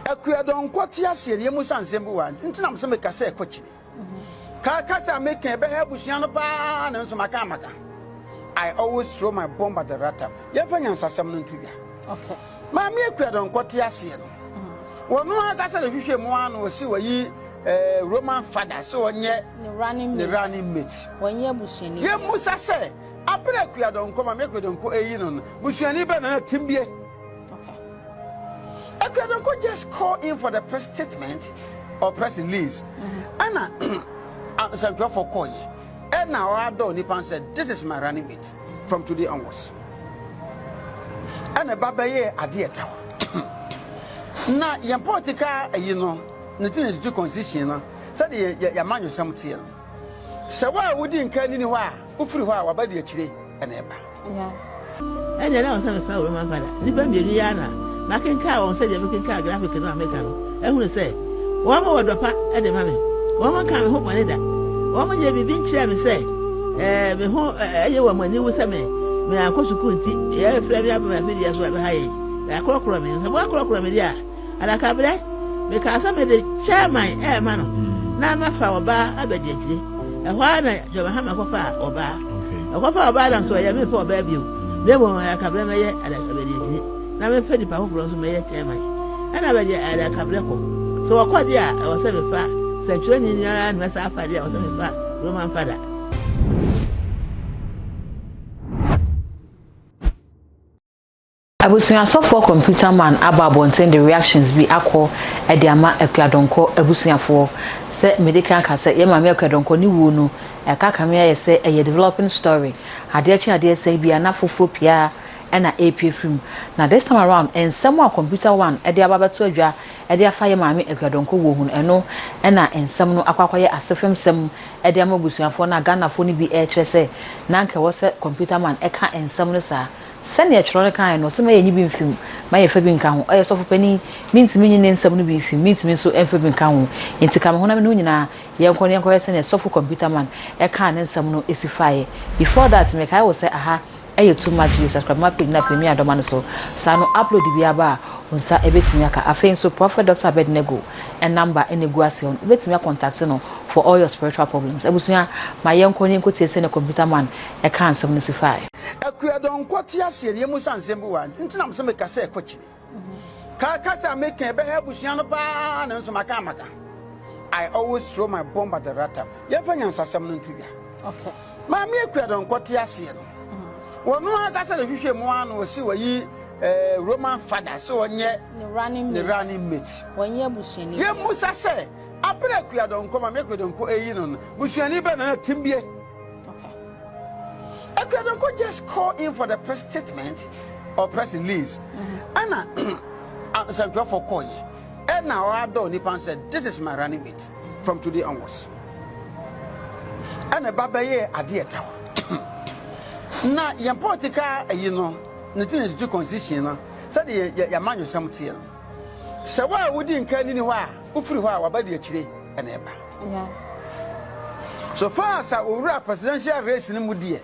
Akua Donkor tia serie mu sansem bu wan ntina am se me kasa e kochire ka kasa make e be hebusua no pa na nso maka maka. I always throw my bomb at the rata. Ye fa nyansasem no ntubia. Okay. Ma me Akua Donkor tia serie no. Wono akasa na hwehwe mu an o si wayi Roman father so onye the running mate. Wonye busuani. Ye musa se apre Akua Donkor ma me Akua Donkor eyi no busuani be na timbie. Akua Donkor just call in for the press statement or press release. Anna, I'm for call you. And now our door Nipan said, this is my running mate from today onwards. And a babaye adia tower. Now, your political, you know, nothing to constitution. Said your man, you something. So why wouldn't can anywhere? Who flew our body actually and ever. Yeah. And then I was on the phone with my father. Nipan Biana. Making car on said making car graphic and make them. I will say, one more drop at the mammy. One more can hope money that. One more you be chair me say, you were when you was a man. May I go to Kunti, yeah, Flavia, my videos were high. I call Croming, the work of Cromedia. And I can't be because I made the chairman, man. Now my flower bar, I bet you. And why not your hammer or bar? A copper bar, and so I am for baby. They won't have a cabinet yet, and I can be. Na me fedi pa hofro so me ye chairman ana ba je ada kabreko so wakodi a o se me fa se ni na na sa fa dia o se me fa Roman father Abusuan so for Computerman ababonten the reactions be akọ e de ama Akua Donkor abusuafo se medical ka se ye ma me Akua Donkor ni wo no e ka ka me ye se e developing story ade achi ade se bia na foforo pia and a AP film. Now this time around, and someone computer one, a dear baba to a jar, a dear fire mammy, a Donkor woman, and no, and some no aqua as a film, some a dear mobusian for na Ghana phony be HSA, Nanka was a computer man, a car and some sir. Send your trolley kind or some any being film, my Fabian count, or soft penny means meaning in some be film, means me so Fabian count. Into Cameroon, Nuna, young Korean question a soft computer man, a can and some no is fire. Before that, make I will say, aha. Ayo too much you subscribe my page na Premier Adomano so no upload the biaba unsa ebetimi aka afen so Prophet Dr. Abednego and number any guasion ebetimi contact no for all your spiritual problems ebusuya my yenko ni nkotie se na Computerman e kan 75 Akua Donkor tia serie mu sansem bu wan ntina am se me kasa e kochire ka kasa make e be ebusuya no pa na nso maka maka. I always throw my bomb at the rata. Ye fa nyansasem no ntubia. Okay. Ma me Akua Donkor tia serie no wono akasa na hwehwe mu an o si wayi Roman father so onye the running mate wonye busuani ye musa se apre Akua Donkor ma me Akua Donkor eyi no busuani be na timbie. Okay. Akua Donkor just call in for the press statement or press release. Anna, I'm for call you. And now our door Nipan said, this is my running mate from today onwards. And a babaye adia tower. Na your political, you know, nothing to constitution, no. Said your man you something. So why wouldn't care anywhere? Who free why body actually and ever. Yeah. So far as our presidential race in Mudia,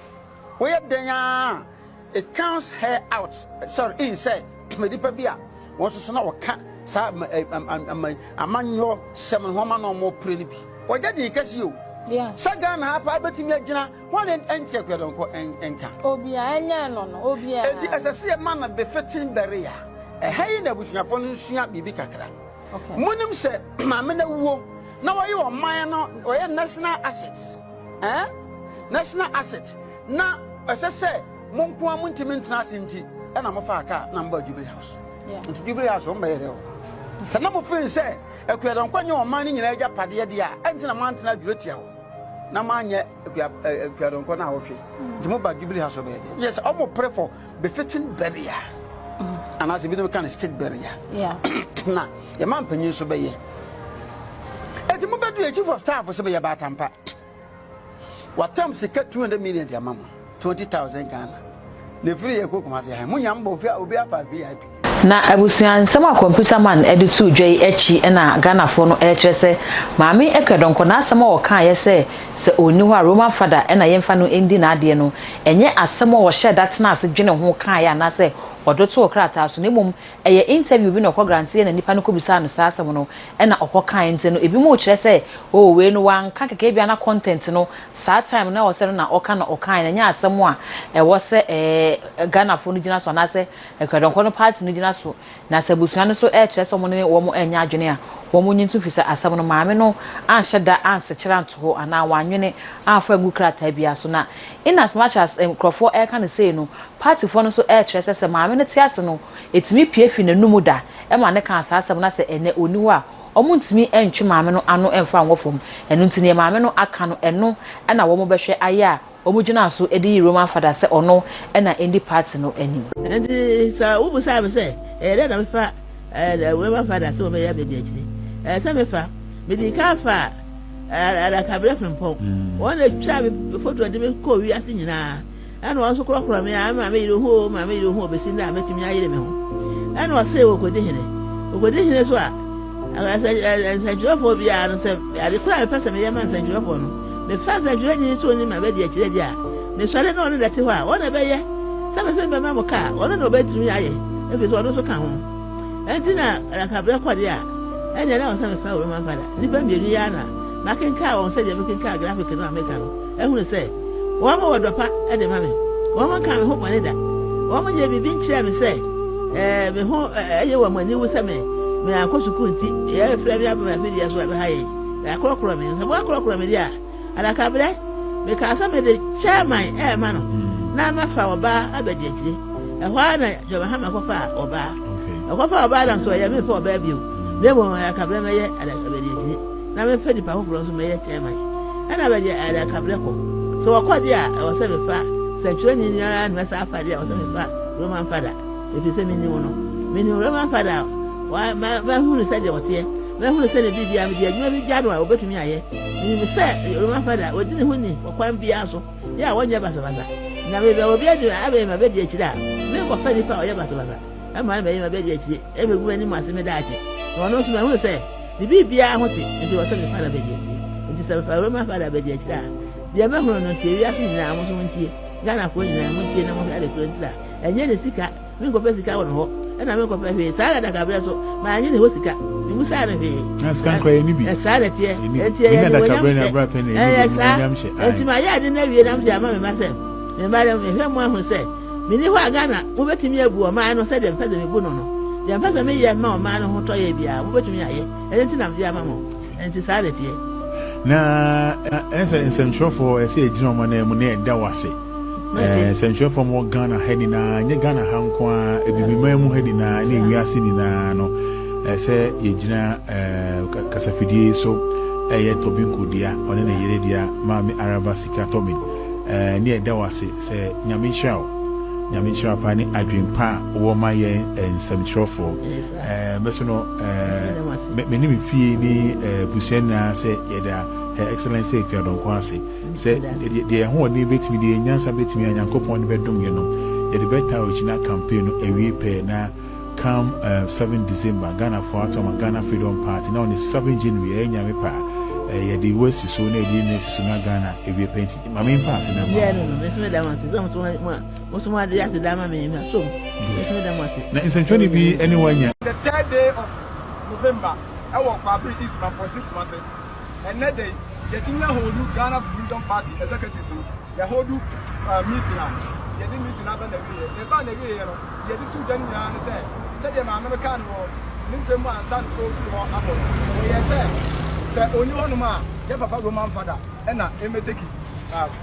where then it counts her out. Sorry, inside Medipabia was to know cat. A man your 7 woman or more pretty. What did he catch you? Yeah. Sagan have I bet me a one and check your uncle and can. Obia, and no, Obia. As I see a man of befitting barrier, a hay that was your phone, be big. Okay. Munum said, Mamma, now are you a minor or national assets? Eh? National assets. Now, as I say, Monkua Muntiment Nasinti, and I'm a far car number Jubilee House. Yeah. To Jubilee House on by so number friends say, Akua Donkor your money in a Japadia, and in a mountain of Gritio. Na manye Akua Donkor na okay. The mobile Jubilee House obey. Yes, I will pray for befitting barrier. And as a bit of kind of state barrier. Yeah. Now, your man pennies obey. And the mobile chief of staff was about Tampa. What time she cut 200 million, dear mamma? 20,000 Ghana. The free a cook must have Munyambo for VIP. Na abusuan sama Computerman editu dwei echi na Ghana fo no ehwese maami Akua Donkor na asema wo kan ye se oni ho a Roman father na yemfa no endi na ade no enye asema wo share that na ase dwene ho kan ya na se odoto okrata so ne mom eye interview bi na okọ grantee na nipa no ko bisa no saa asem no e na okọ kan nte no ebi mo kire se o we no wanka keke bia na content no saa time na wose no na oka na okan na nya asem a e wose Ghana fo no gina so na se ekwadonko no party no gina so na sabusia no so kire se mo ne wo mo enya adwene a wo mo nyintu fi se asem no maame no anhye da ansechira nto ana wanwene afa gu krata bia so na in as much as crofo can say no party for no so kire se maame no tiase no etimi pie fi nanumu da e ma ne kan saa asem na se ene oniwo a omuntimi entwe maame no ano emfa nwofom enu ntini maame no aka no eno na wo mo behwe aye a omugina so edi Roman father se ono na endi party no anim and so wo busa me say le na me fa Roman father se wo me ya be di akiri se me fa me di ka fa ala kabra frempon wona twa me photo de me ko wi ase nyina ana wo so krokro me ama me yiro ho be sin da metumi ayire me ho ana wo se wo ko de hene so a Sanjuro bia no se ade kura me pesa me yema sanjuro no me fa sanjuro ni so ni ma be di akire dia ne sore no ne dete ho a wona be ye se be ma mo ka wona no be tumi aye e fi so no so ka ho enti na kabra kwa dia enya na won se me fa Roman father ni ba mienu ya na ma ken ka won se je me ken ka graphic no America no e hu se wo ma wodopa e de ma me wo ma ka me ho bone da wo ma je bibi nchira me se me ho eye wo mani wo se me akosu kunti e frɛ bia ba me dia so be haye na akrokro me so akrokro me dia ala kabre me ka sa me de chairman ma no na ma fa oba abadi akire e ho na jo ha ma kofa oba kofa oba dan so ye me fa oba bio de mo ala kabre me ye ala abadi akire na me fa di pa ho so me ye chairman ana abadi ala kabre ko so wakodi a o se me fa sanchuro ni na na sa fa dia o se me fa Roman father e fi se me ni wono me ni Roman father wa ma hunu se de wote ma hunu se de bibia me de adwuma bi gya no a obetumi aye ni se Roman father odi ne huni okwan bia so ya wonye basabasa na me be obi ade abe ma be de akira me ko fa ni pa oye basabasa e ma be ma be de akira e me gu ani ma se me da ache no no so ma hunu se de bibia hote e de wote me fa na be de akira e se fa Roman father be de akira de ma hunu no tie wi ase na mo so ntie Ghana ko nyina mo tie na mo ade kurantila enye de sika me ko pe sika won ho na me ko pe fe sara da kabra so ma anyi ne ho sika mi musa na fe askan kwa ni bi sara tie ya da kabra na bra pe na nyamhye enti ma ya de na wie na mja ma me ma se me ba me hwe mo ahu se me ni ho agana wo betimi abu o ma no se de mpeza me bu no no de mpeza me ye ma o ma no ho to ye bia wo betimi aye enti na mja ma mo enti sara tie na ense nsɛmtwerɛfoɔ ɛsɛ ɛgyina ɔma no mu ne ɛda wase nsɛmtwerɛfoɔ mo Ghana ha nyinaa nye Ghana ha nko a ebibima mu ha nyinaa ne ewiase nyinaa no ɛsɛ yɛgyina kasafidie so ɛyɛ tɔbinkodia ɔne na yeredia maame araba sika tɔmin ne ɛda wase sɛ nyame nhyira pa ne adwempa wɔ ma yɛ nsɛmtwerɛfoɔ mɛso no mene me fie ne busua nyinaa sɛ yɛda excellence Akua Donkor ase sɛ deɛ ɛho ɔde bɛtumi deɛ nyansa bɛtumi a Nyankopɔn de bɛdom yɛ no yɛde bɛta original campaign no awie pɛ na come 7 December Ghana for Atoma Ghana Freedom Party na on the 7 January nyame pa yɛde wasi so na yɛde nesi so na Ghana awie pɛ nti mame mfa ase na no mesme da mase mo so ade ase da ma me so mesme da mase na nsɛntwɛ ne bi ɛne wanya the 3rd day of November ɛwɔ Kwabri East Mampɔnti Kumase ɛnɛ day yɛtinya hold Ghana Freedom Party executives no yɛhold meeting a yɛde meeting aba na wie yɛba na wie no yɛde tu gya nyinaa no sɛdeɛ maame no ka no wɔ ne nsɛm mu ansa no ɔfiri hɔ abɔ wɔyɛ sɛ ɔni hɔnom a yɛ papa Roman father ɛna ɛmɛteki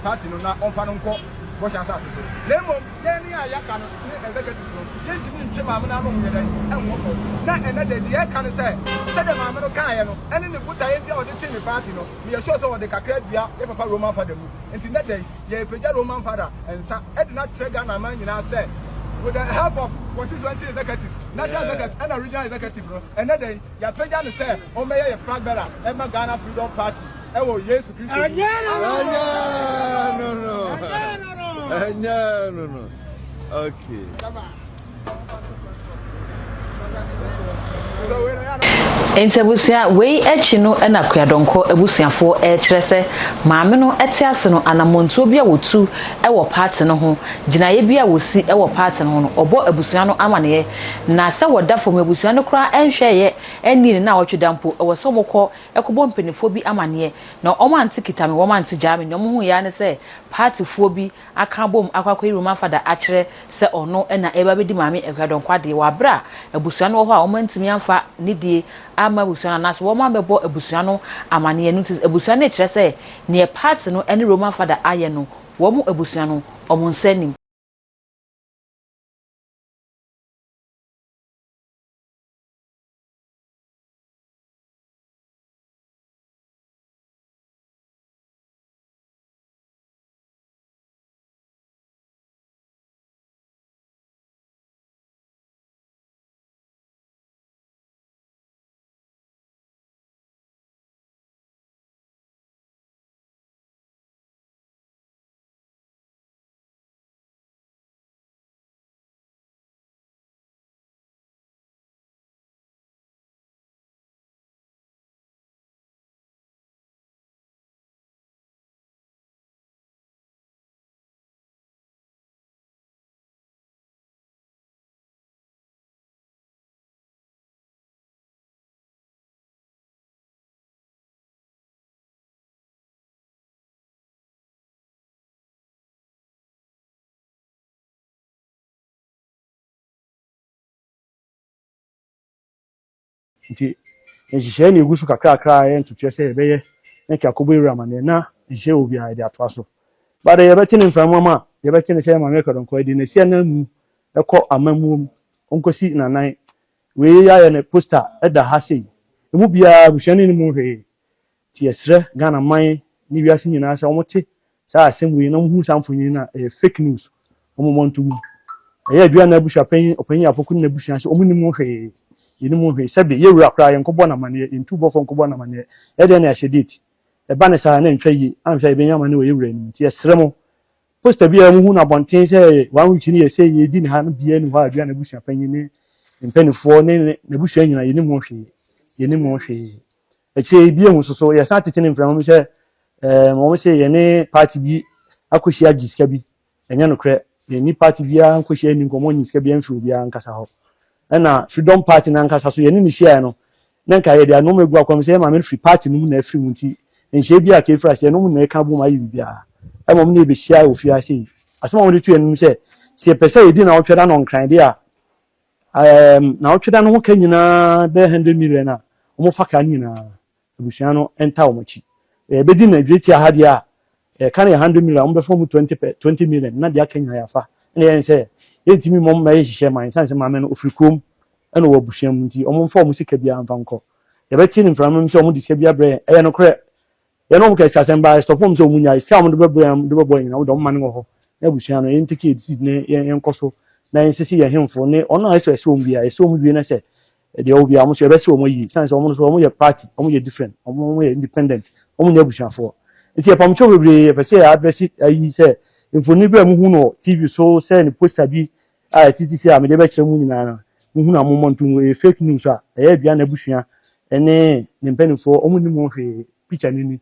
party no na ɔmfa no nkɔ bɔhyɛ asase so na mmom yɛn ne a yɛaka no ne executives no yɛntumi ntwe maame no ano ho yɛ dɛ ɛnwɔ fam na ɛnɛ de deɛ ɛka no sɛdeɛ maame no kaeɛ no ɛne ne buta yɛnti a wɔde te ne party no ne yɛsuo sɛ wɔde kakra dua yɛ papa Roman father mu nti nɛ dɛ yɛpagya Roman father nsa ɛde na kyerɛ Ghana man nyinaa sɛ with the help of constituency executives, national executives, and regional executives, and then you pay down the same, or may a flag bearer, and Ghana Freedom Party. Oh, yes, no. Okay. Entebusia we echi no na Akuadonko ebusuafo kyerɛ sɛ maame no ɛte ase no anamontuo bi a wotu ɛwɔ party no ho ginaye bi a wosi ɛwɔ party no ho no ɔbɔ abusua no amane na sɛ wɔda fam abusua no kora ɛnhwɛye ɛni ne na wɔtwe dampo ɛwɔ sɛ mokɔ ɛkɔbɔ mpanifo bi amane na ɔmo ante kitame wɔmo ante jame na ɔmo hu ya ne sɛ partyfo bi aka bom akwakɔ Roman fada akyerɛ sɛ ɔno na ɛba bedi maame Akuadonko ade wɔ abra abusua no wɔ hɔ a ɔmo ntimi amfa nidie ama abusua na so wɔn amebɔ abusua no amane no nti abusua no kyerɛ sɛ ne party no ɛne Roman fada ayɛ no wɔn abusua no ɔmo nsanim. Nti nhyehyɛ ne egu so kakra yɛ ntutu sɛ yɛbɛyɛ na ka akɔbɔ ewura amane na nhyehyɛ obi a yɛde atoa so bade yɛbɛte ne mframa ma yɛbɛte ne sɛ maame Akuadonko adi na sia na nu ɛkɔ amamuom onkosi nanan we yɛ ne poster ɛda ha sei emu bia buhwani ne mu hwee ti yɛsrɛ Ghana man ne wiase nyinaa sɛ ɔmote saa asɛm we na hu samfonyi na fake news ɔmo montu ɛyɛ adua na busha panyin apoko na busha sɛ ɔmo ne mu hwee yini mu hwe sɛbe yewura kra yɛ nkɔbɔ na mane ntu bɔfo nkɔbɔ na mane ɛde na yɛhyɛ date ɛba ne saa na ntwa yi anhwɛ yɛ benya mane wɔ yewura nim nti yɛsrɛ mo poster bi a mu hu na bonten sɛ wan week ni yɛsɛ yɛdi ne ha no bia ne hɔ adua na busha panyin ne mpanifoɔ ne na busha nyina yini mu hwe ɛkyɛ bi ehu soso yɛsa tete ne mframa mu sɛ mo sɛ yɛ ne party bi akɔhyia giska bi ɛnya no korɛ yɛ ni party bi akɔhyia ni nkɔmɔ nyiska bi amfi obi ankasa hɔ ɛna freedom party na nkasa so yɛne ne hyia no na nka yɛ de anom egu akwam sɛ maame free party no mu na afiri mu nti nhyɛ bi a ke fra sɛ no mu na ɛka bom ayi bibia ɛmom na ebehia ofie ase asɛm a wɔde tu enum sɛ pɛsɛ yɛdi na ɔtwɛda no nkran de a na ɔtwɛda no ho ka nyinaa bɛ 100 million a ɔmo fa ka nyinaa abusua no ɛnta ɔmo akyi ɛbɛdi na dweti aha de a ka na 100 million ɔmo bɛfa mu 20 million na de aka nyinaa yafa na yɛn sɛ yɛntimi mom ma yɛhyehyɛ man sanse maame no ofiri krom ɛna wɔ abusua mu nti ɔmo mfa ɔmo sika bia mfa nkɔ yɛbɛtie ne mframa mu sɛ ɔmo de sika bia brɛ ɛyɛ no korɛ yɛn ɔmo ka sika sɛmba stopom sɛ ɔmo nya sika ɔmo de bɛbɔ nyina wo de ɔmo ma ne wɔ hɔ na abusua no yɛn take it ne yɛn kɔ so na yɛn sisi yɛn hemfo ne ɔno a ɛsɛ ɔmo bia ɛsɛ ɔmo wie na sɛ deɛ ɔmo bia ɔmo so yɛbɛsɛ ɔmo yi sanse ɔmo no so ɔmo yɛ party ɔmo yɛ different ɔmo yɛ independent ɔmo nyɛ abusuafoɔ nti yɛpamkyɛw bebree yɛpɛ sɛ yɛ address ayi sɛ mfoni bi a muhu no TV so sɛ ne poster bi a titi sɛ amede bɛ kyerɛ mu nyinaa no muhu na momonto fake news a ɛyɛ adua na busua ɛne ne mpanifo ɔmo ni mu hwee picture ni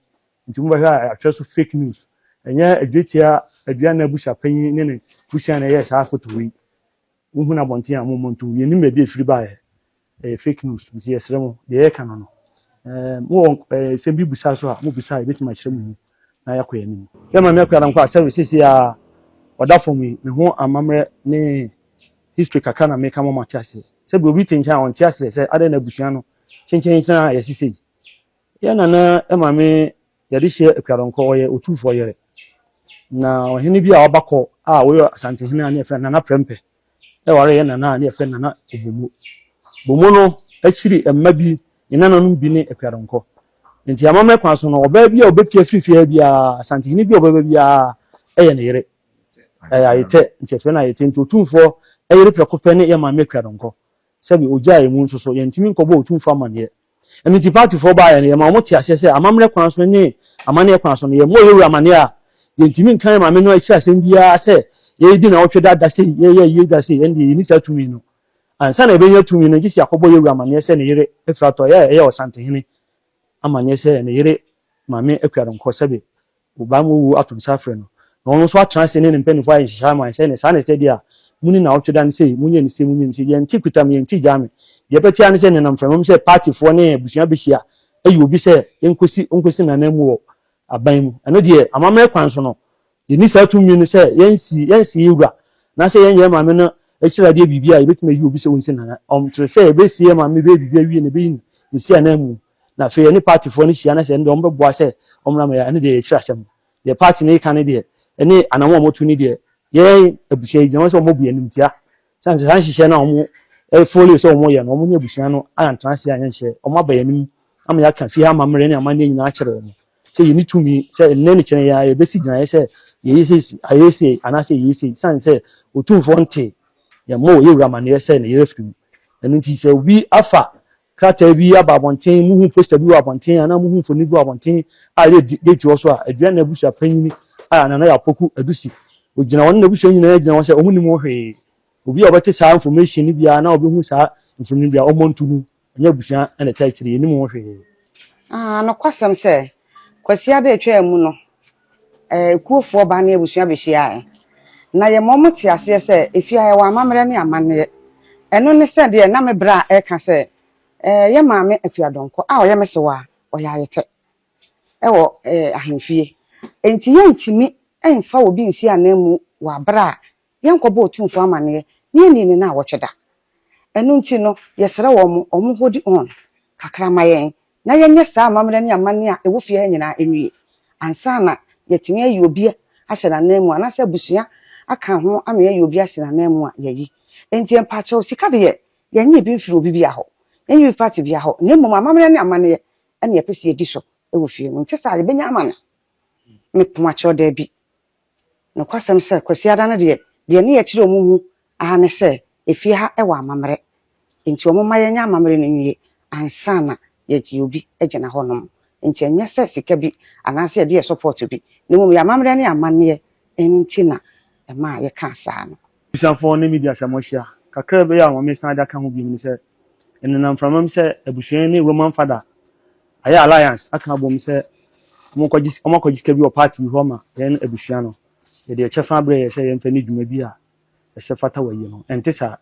nti mo bɛhwɛ atwa so fake news ɛnyɛ adwetia adua na busua panyin ne busua na ɛyɛ saa photo wi muhu na bonten a momonto yɛ nim baabi efiri ba ɛyɛ fake news nti yɛsrɛ mo deɛ yɛka no mo sɛ bi busa so a mo busa ebetuma kyerɛ mu na yakɔ yɛ nim yɛ ma me Akuadonko a service a ɔda fo mi me ho amamre ne history kakra na meka mama tiase sɛ bi obi tencha on tiase sɛ ade na busua no chenchen na yɛsisi yɛ nana ma me yɛde hyɛ Akuadonko ɔyɛ otufo yɛre na ɔhene bi a ɔbakɔ a wɔyɛ asantehene a ne yɛfrɛ nana prempe ɛware yɛ nana a ne yɛfrɛ nana bomo no akyiri emma bi nana no bi ne Akuadonko nti amamre kwa so no ɔbaa bi a ɔbɛpia frifia bi a asantehene bi a ɔbɛba bi a ɛyɛ ne yere ayete nti yɛfrɛ no ayete nti otumfo ɛyere prɛkopɛ ne yɛ maame Akuadonko sɛbi ogya emu nso so yɛntimi nkɔbɔ otumfo amane ɛno nti party fo ba yɛ ne ma ɔmo te ase sɛ amamre kwa so ne amane kwa so no yɛ mo yɛwura amane a yɛntimi nkan maame no akyi asɛm biara sɛ yɛdi na ɔtwe dada sɛ yɛyɛ da sɛ ɛnde yɛni sa tumi no ansa na ebenya tumi no gisi akobo yewura mane se ne yere efrato ye o santehene amane se ne yere mame akuadonkor sebe oba mu wu atom safre no no so atranse ne mpeni fo ayi hihya man se ne sa ne tedi a muni na otweda ne sei munye ne sei munye ne sei ye nti kutam ye nti jame ye betia ne se ne nam framam se party fo ne busua behia ayi obi se enkosi na namu wo aban mu eno de amama kwan so no ye ni sa tumi no se yensi yewura na se yenye mame no ekira de bibia ye betime yi obi se wonsi na omtre se e besie mame be bibia wi ne be yin ne sia namu na fe ni party fo ne hia na se ndo ombeboa se omra ma ya ne de ekira sem the party ne kan de ene anamo motu ni de ye abusia yi no se omobu anim tia sanse san hihye na omo folio se omo ye no omo ne abusia no antranse anya hye omo abayanim ama ya kan fi ha mamre ne amane nyina akere omo se ye ni tumi se ne ne kire ya ye besi gina ye se ye ayese anase ye se sanse otumfo nte ye mo ye wura mane ye se ne ye refu enu nti se obi afa krata bi ababonten muhu poster bi abonten ana muhu foni bi abonten a ye date wo so a adua na busu apanyini a na ya poku adusi ogina won na busu nyina ya gina wo se ohuni mo hwe obi obete sa information bi a na obi hu sa information bi a omontunu anya busu na title ye ni mo hwe no kwasam se kwasia da etwa mu no kuofo ba na ebusua behia na ye momote ase se efia ye wa amamre ne amane eno ne se de na me bra e ka se ye maame akuadonkor a oye mesewa oya yete ewo ahemfie enti ye ntimi emfa obi nsi anamu wa bra ye nkobo otumfo amane ne ni na wotweda eno nti no ye sere wo mo hodi on kakra mayen na yenye saa amamre ne amane a ewo fie nyina enwie ansa na yetimi ayi obi ahye na namu anase busua aka ho ame ayi obi ahye na namu a yayi enti empa che osika de yenye bi mfiri obi bia ho yenye bi party bia ho ne mum amamre ne amane ene yepese edi so ewo fie mu nti saa benya amana me poma che oda bi no kwasem se kwasiada no de ne ye kire omuhu ne se efie ha ewa amamre enti omuma yenya amamre no nwie ansa na yeji obi egena honom enti enya se sika bi anase ye de support bi ne mum ya amamre ne amane enti na ma ye ka saa no busuafo ne media samohia kakra be ya mo san da ka ho bi mi se enenam framam se abusua ne Roman father aya alliance aka bom se omokoji ka bi o party bi homa yen abusua no ye de chefa abre ye se ye mfa ni dwuma bi a se fata waye no entisa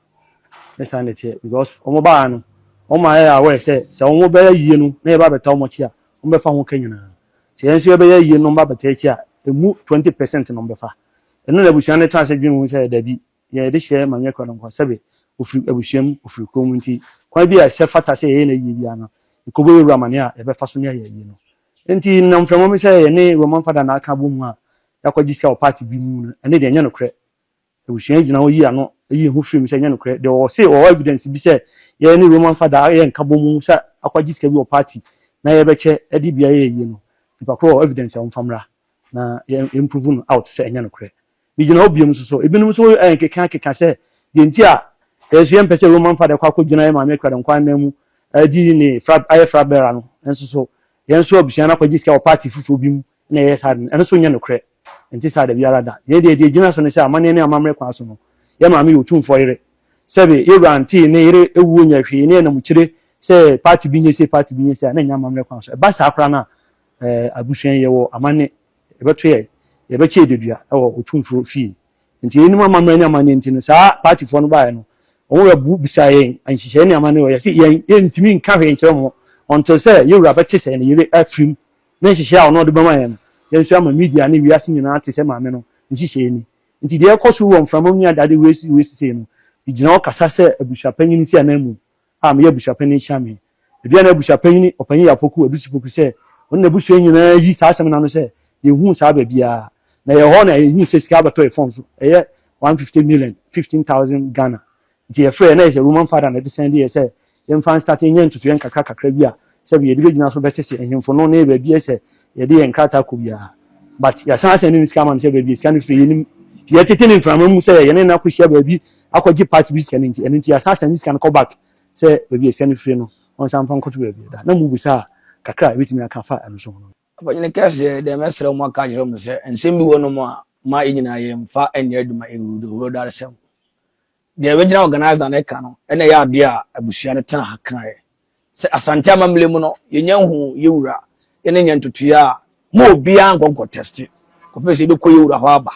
esa ne tie because omo ba no omo aya awe se omo be yie no na ye ba beta omo chi a omo be fa ho kanyina se yen so be yie no ba beta chi a emu 20% no be fa eno na abusua ne chance dwun hu se da bi ye de hye manye kwa no sebe ofiri abusuam ofiri krom nti kwa bi a se fata se ye na yie bi ana ikobo yewura mane a ebe fa so ne ye yie no enti nam framo mi se ye ne Roman father na aka bomu a yakwaji sia o party bi mu ene de nya no kre abusua gina wo yi ano yi hu film se nya no kre de o se o evidence bi se ye ne Roman father ye nka bomu se akwaji sia bi o party na ye beche edi bia ye yie no ipa kro evidence ya mfamra na ye improve no out se nya no kre bi gina obiom so ebinum so keka se de nti a yesu ye mpese Roman father kwa ko gina ye maame kwada nkwa na mu adi ni frab bera no enso so yenso abusua na kwaji sia o party fufu bi mu na ye sad enso nya no kre enti sad biara da ye de gina so ne se amane ne amamre kwa so no ye maame yotumfo yere sebe ye anti ne yere ewu nya hwe ne na mu kire se party bi nye se na nya amamre kwa so ba sa akra na abusua ye wo amane ebeto ye beche dedua wo otumfo fi enti enu amamre ne amane enti no sa party fo no ba ye no owo ya bu bisayen anhihye ne amane wo ya se ye ntimi nka hwe nkyere mo until say you wura bete say ne yire afrim na nhihye a ono de bama ye no ye nso ama media ne wiase nyina ate se maame no nhihye ni nti de ekoso wo mframam nya dade wesi say no igina okasa se abusuapanyin si anamu a me abusuapanyin hyame bia na abusuapanyin opanyin ya poku adusipoku se onna abusuan nyina yi sa asem na no se ye hu sa ba bia na ye ho na ye hu se sika ba to e fon so ye 150 million 15,000 Ghana nti ye frɛ na ye Roman father na de send ye se ye fan start yen to yen kakra bia se be ye de gina so be sese ehemfo no na be bia se ye de yen krata ko bia but ya san send ni scam man se be bia scan free ni ye tete ni mframa se ye na ko hia ba bi akɔgi party bi scan nti ya san send scan call back se be bia scan free no on san fan ko to be bia na mu busa kakra bitimi aka fa am so no abanyene kase de mesre mo aka jero mo se ensem bi wono mo a ma enyina ye mfa enye aduma ewudo ho darsem the original organizer na ka no ene ya ade a abusua ne tan hakan se asante amamle mu no yenya hu yewura yene nyantutua a mo obia nkonko test ko pese be ko yewura ho aba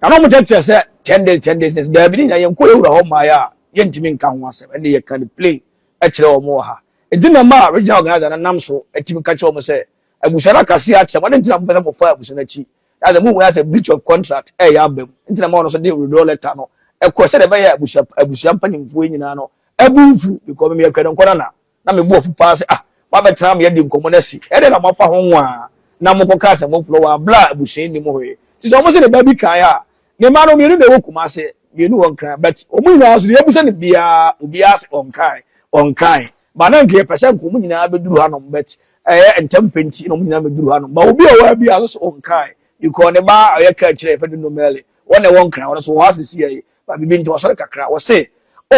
na no mo tete se 10 days da bi nya yenko yewura ho ma ya yentimi nka ho asem ene ye kan play e kire o mo ha enti na ma original organizer na nam so etimi ka kire o mo se abusua na kase a kire mo enti na mo pese mo fa abusua na chi as a move as a breach of contract ya bem enti na mo no so dey withdraw letter no ekọ se de be ya abusua mpanimfo nyina no ebunfu because me yakwa nkọ na me bo fu pass ma be tra me yedi nkomo na si e de na mo fa ho nwa na mo ko ka se mo flow bla abusua ni mo hoye ti so mo se de ba bi kan ya ne ma no me nu de wo kuma se me nu won kan but o mu nyina so de ebusa ne bia obi as on kan ba na nke percent ko mu nyina be duru ha no but entem penti no mu nyina be duru ha no ba obi o wa bi aso on kan because ne ba ayaka kire fe no mele wona won kan wona so wa sisi ye ba bibi nti wasore kakra wo se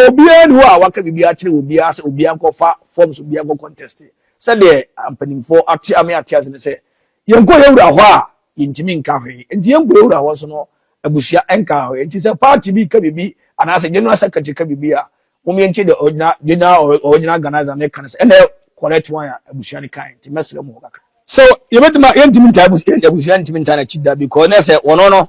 obia ni wa waka bibi a kire obia se obia nkofa forms obia go contest se de ampanimfo ati ame atias ne se yenko yewura ho a yintimi nka hwe nti yenko yewura ho so no abusia enka hwe nti se party bi ka bibi anase general secretary ka bibi a mumye nche de original organizer ne kan se ene correct one abusia ne kan nti mesre mu kakra so yebetima yentimi nta abusia ntimi nta na chida because ne se wono no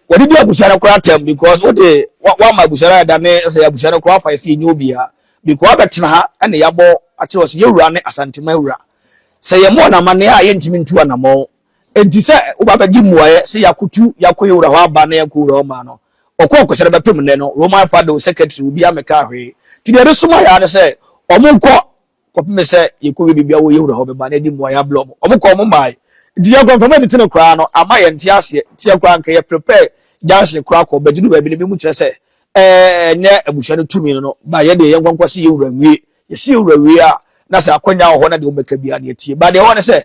what did you abushara kwa tem because what the what my abushara da ne say abushara kwa fa isi nyobia because abetina ha ene yabo ati was yewura ne asante mawura say ye mo na mane a ye ntimi ntu anamo enti se uba be gimuaye say yakutu yakoyewura ho aba na yakura o ma no okọ kwesere be pem ne no Roman father secretary obi ameka hwe ti de suma ya ne say omonko kopime say yekowe bibia wo yewura ho be ba na di muaye blog omonko omomai di ya confirm tene kra no ama ye ntia ase tie kra nka ye prepare janse kra ko bedinu ba bi ne mu kire se nye abusha no tumi no ba ye de ye nkwankwa se ye wura wie ye se wura wie a na se akonya ho na de obeka bia na tie ba de ho ne se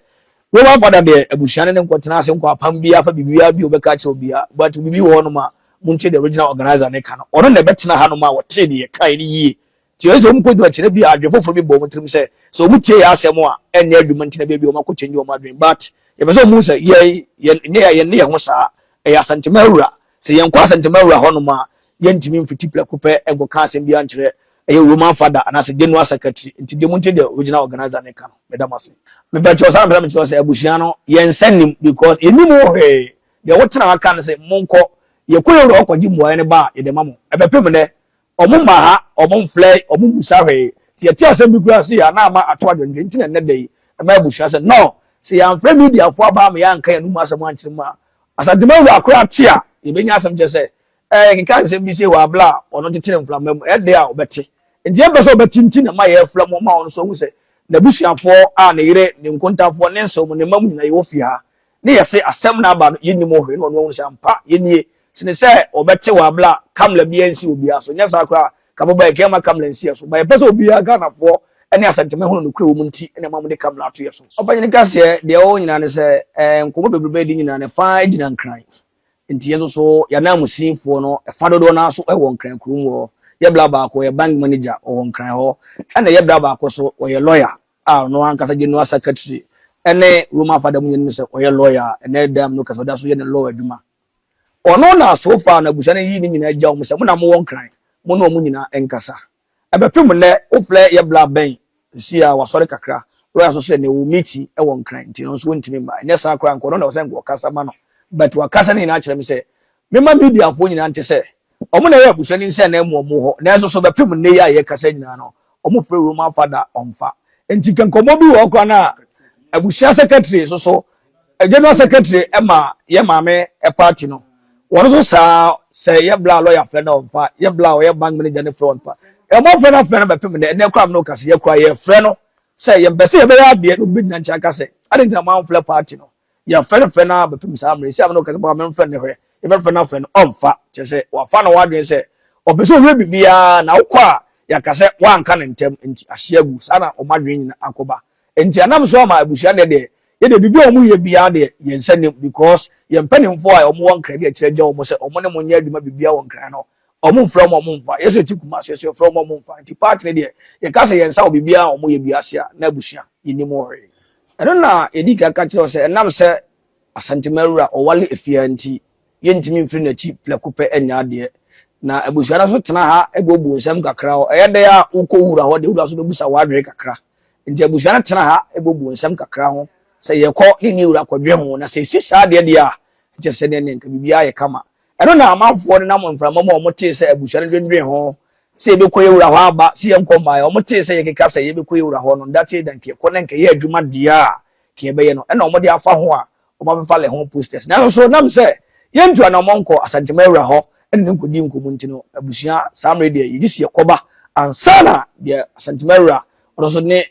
we wa fada de abusha ne nkwotena ase nkwa pam bia fa bibia bi obeka kire obia but bibi ho no ma munche the original organizer ne ka no ono na betena ha no ma wo te de ye kai ni yie ti ezo mu kodu akire bia adwefofo bi bo mu trim se so mu tie ya asem a enye adwuma ntina bia bi o ma ko change o ma adwen but yebeso mu se ye ho saa ya santimawura se yen kwa santimawura ho no ma yentimi mfitipla kupe ego ka asem bia nkire Roman father and as a general secretary nti de munche the original organizer ne ka no medamase me ba cho sa me cho se abusua no yen send because enimo he de wotena aka ne se monko ye koyoro okwaji muaye ne ba ye de mamo ebepem ne omumma ha omumfle omumusa hwe ti ati asem bi kura se ya na ama ato adwendwe nti ne de ma abusua se no se ya mfre media fo aba ma ya nka enu asem ankyere ma asadema akura tia ye benya asem je se nka asem bi se wa bla ono tete mflamam de a obete nti ebeso obetinti na ma ye flam ma ono so hu se na busuafo a na yire ne nkontafo ne nsom ne mam nyina ye ofi ha ne ye se asem na aba ye ni mo hwe no ono shampa ye nie sine se obete wa bla kamla bi ensi obi aso nya sakra kababa e kema kamla ensi aso ba ye pese obi aga na fo ene asanteme hono no kure wo munti ene mam de kamla ato ye so obanye ne kase de o nyina ne se nkomo bebrebe di nyina ne fa gina nkran nti yeso so ya na musinfo no e fa dodo na so e won nkran kurum wo ye bla ba ko ye bank manager o won nkran ho ene ye bla ba ko so o ye lawyer a no ankasa general secretary ene Roman father munye ne se o ye lawyer ene dam no kasa da so ye ne law aduma ono na so far na busa ne yi ni nyina agya o mo se mo na mo won nkran mo no mo nyina enkasa ebepem ne ofle ye bla ben si a wasore kakra lawyer so se ne o meeti e won nkran nti no so wontimi ba ne sa akra nko no na o se nko kasa ma no but wakasa ni na akire me se mema media fo nyina nte se omo na ya busa ni nse na emu omo ho na so so bepem ne ya ye kasa nyina no omo frɛ Roman father omfa enti kankomo bi wo kwa na abusia secretary so general secretary ema ye maame e party no wono so sa se ye bla lawyer frɛ na omfa ye bla o ye bank manager ne frɛ omfa e mo frɛ na bepem ne kwa no kasa ye kwa ye frɛ no se ye bese ye be ya de no bi nyancha kasa ade ntina ma frɛ party no ya frɛ na bepem sa amre si amno kasa ba me frɛ ne hwe ye be frɛ na frɛ no omfa che se wa fa na wa dwen se obeso hwe bibia na wokwa ya kasa wa nka ne ntem enti ahyeagu sana o madwen nyina akoba enti anam so ma abusia ne de ye de bibia o mu ye bia de ye nsane because ye mpanimfo a o mu won kra de akire gya o mu se o mu ne mo nya aduma bibia won kra no o mu frɛ mo mfa ye so tikuma so so frɛ mo mfa enti part ne de ye kasa ye nsa o bibia o mu ye bia sia na abusia ye ni mo hwe ɛno na edi kaka kire se enam se asantemawura o wale efia nti ye ntimi mfiri na chi plekupe enya de na abusuana so tena ha ebobu nsam kakra o eyede ya ukowura ho de wura so bebusa wadre kakra nti abusuana tena ha ebobu nsam kakra ho se yekọ ni wura kwadwe ho na se sisa de a je se ne nka bibia ye kama eno na amanfo ne na monframa ma omote se abusuana dwendwe ho se ebekọ yewura ho aba se yenkomba ya omote se yekeka se yebekọ yewura ho no ndate danke ko ne nka ye adwuma dia ke ebeye no ena omode afa ho a omafa le ho posters na so nam se yentu anamonko asantema yewura ho ene nkodi nkomunti no abusua samre de yisi yakoba ansana de santimera oroso ne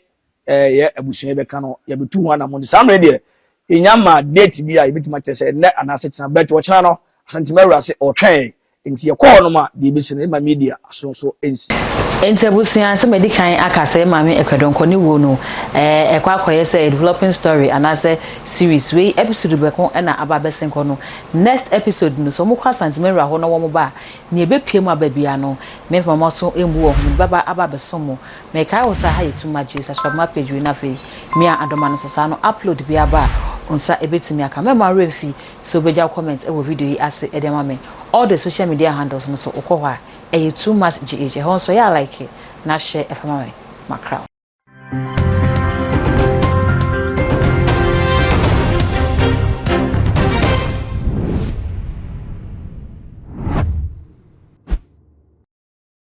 ye abusua be kan no ye betu ho anamon samre de enyama date bi a yebitima chese ne anase chana bet wo chana no santimera se otwen nti ye call no ma de bi sene ma media asonso ensi Entebusua se medikan akase mame ekwadonko ni wo no ekwa akoye se developing story anase series we episode be ko na aba besenko no next episode no so mo kwa santimera ho no wo mo ba ni ebepiem ababia no me mama so embu wo baba aba besomo me kai wo sa ha yetu maji subscribe my page we na fe me adoma no so no upload bi aba onsa ebetimi aka me ma refi so beja comment e wo video yi ase e dem ame all the social media handles no so okọ ho a too much GH. So yeah, like it. Not share FMI. My crowd.